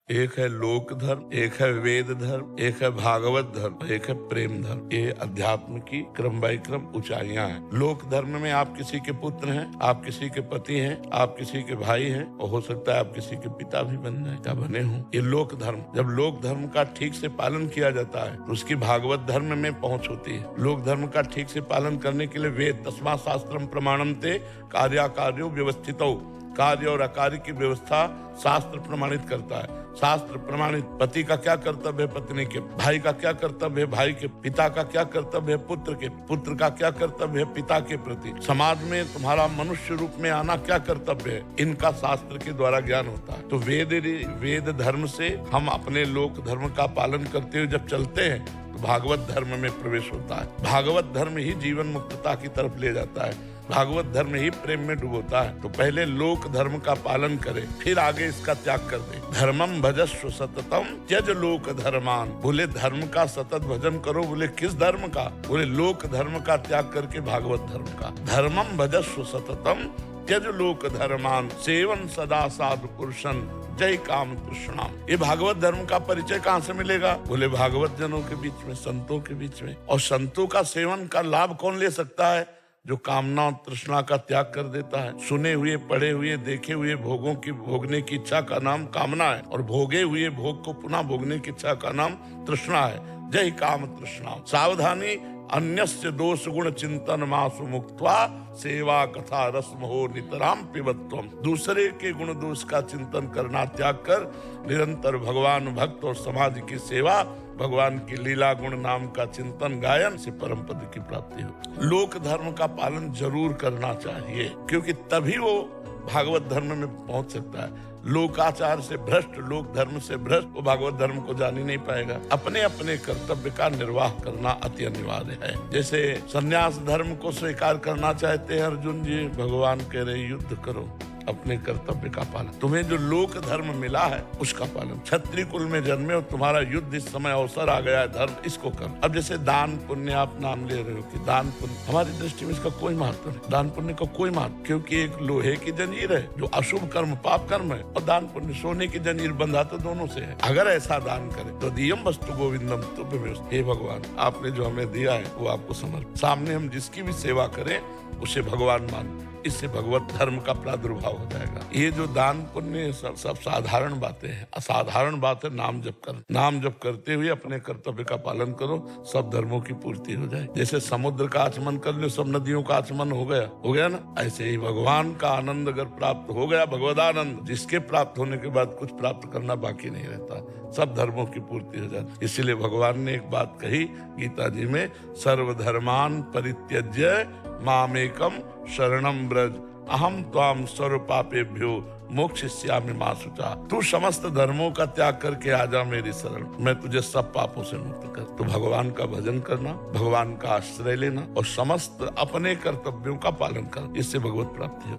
एक है लोक धर्म, एक है वेद धर्म, एक है भागवत धर्म, एक है प्रेम धर्म। ये अध्यात्म की क्रम बाई क्रम ऊंचाइयां हैं। लोक धर्म में आप किसी के पुत्र हैं, आप किसी के पति हैं, आप किसी के भाई हैं, और हो सकता है आप किसी के पिता भी बन जाए या बने हों। ये लोक धर्म। जब लोक धर्म का ठीक से पालन किया जाता है तो उसकी भागवत धर्म में पहुंच होती है। लोक धर्म का ठीक से पालन करने के लिए वेद तस्मा शास्त्रम प्रमाणम ते कार्याकार्यो व्यवस्थितो, कार्य और अकार्य की व्यवस्था शास्त्र प्रमाणित करता है। शास्त्र प्रमाणित पति का क्या कर्तव्य है पत्नी के, भाई का क्या कर्तव्य है भाई के, पिता का क्या कर्तव्य है पुत्र के, पुत्र का क्या कर्तव्य है पिता के प्रति, समाज में तुम्हारा मनुष्य रूप में आना क्या कर्तव्य है, इनका शास्त्र के द्वारा ज्ञान होता है। तो वेद धर्म से हम अपने लोक धर्म का पालन करते हुए जब चलते हैं तो भागवत धर्म में प्रवेश होता है। भागवत धर्म ही जीवन मुक्तता की तरफ ले जाता है। भागवत धर्म ही प्रेम में डुबोता है। तो पहले लोक धर्म का पालन करे, फिर आगे इसका त्याग कर दे। धर्मम भजस्व सततम त्यज लोक धर्मान। बोले धर्म का सतत भजन करो। बोले किस धर्म का? बोले लोक धर्म का त्याग करके भागवत धर्म का। धर्मम भजस्व सततम त्यज लोक धर्मान सेवन सदा साधु पुरुषन जय काम तृष्णाम। ये भागवत धर्म का परिचय कहाँ से मिलेगा? बोले भागवत जनों के बीच में, संतों के बीच में। और संतों का सेवन का लाभ कौन ले सकता है? जो कामना और तृष्णा का त्याग कर देता है। सुने हुए, पढ़े हुए, देखे हुए भोगों की भोगने की इच्छा का नाम कामना है, और भोगे हुए भोग को पुनः भोगने की इच्छा का नाम तृष्णा है। जय काम तृष्णा। सावधानी, अन्यस्य दोष गुण चिंतन मासु मुक्त्वा सेवा कथा रस्म हो नितराम पिबत्वम। दूसरे के गुण दोष का चिंतन करना त्याग कर निरंतर भगवान भक्त और समाज की सेवा, भगवान की लीला गुण नाम का चिंतन गायन से परम पद की प्राप्ति हो। लोक धर्म का पालन जरूर करना चाहिए, क्योंकि तभी वो भागवत धर्म में पहुंच सकता है। लोकाचार से भ्रष्ट, लोक धर्म से भ्रष्ट, वो भागवत धर्म को जान ही नहीं पाएगा। अपने अपने कर्तव्य का निर्वाह करना अति अनिवार्य है। जैसे सन्यास धर्म को स्वीकार करना चाहते हैं अर्जुन जी, भगवान कह रहे युद्ध करो, अपने कर्तव्य का पालन। तुम्हें जो लोक धर्म मिला है उसका पालन। क्षत्रिय कुल में जन्मे हो, तुम्हारा युद्ध इस समय अवसर आ गया है, धर्म इसको कर। अब जैसे दान पुण्य आप नाम ले रहे हो कि दान पुण्य, हमारी दृष्टि में इसका कोई महत्व नहीं। दान पुण्य का कोई महत्व, क्योंकि एक लोहे की जंजीर है जो अशुभ कर्म पाप कर्म है, और दान पुण्य सोने की जंजीर बंधा तो दोनों से है। अगर ऐसा दान करे तो दियम वस्तु गोविंदम तो हे भगवान, आपने जो हमें दिया है वो आपको समर्पित। सामने हम जिसकी भी सेवा करें उसे भगवान मान, इससे भगवत धर्म का प्रादुर्भाव हो जाएगा। ये जो दान पुण्य सब साधारण बातें हैं। असाधारण बात है नाम जप कर। नाम जप करते हुए अपने कर्तव्य का पालन करो, सब धर्मों की पूर्ति हो जाए। जैसे समुद्र का आचमन कर लो, सब नदियों का आचमन हो गया ना। ऐसे ही भगवान का आनंद अगर प्राप्त हो गया, भगवदानंद, जिसके प्राप्त होने के बाद कुछ प्राप्त करना बाकी नहीं रहता, सब धर्मों की पूर्ति हो जाती। इसीलिए भगवान ने एक बात कही गीता जी में, सर्वधर्मान परित्यज्य मामेकम शरणम ब्रज अहम त्वाम सर्व पापेभ्यो मोक्षयिष्यामि मा शुचा। तू समस्त धर्मों का त्याग करके आ जा मेरी शरण, मैं तुझे सब पापों से मुक्त कर। तो भगवान का भजन करना, भगवान का आश्रय लेना और समस्त अपने कर्तव्यों का पालन करना, इससे भगवत प्राप्ति है।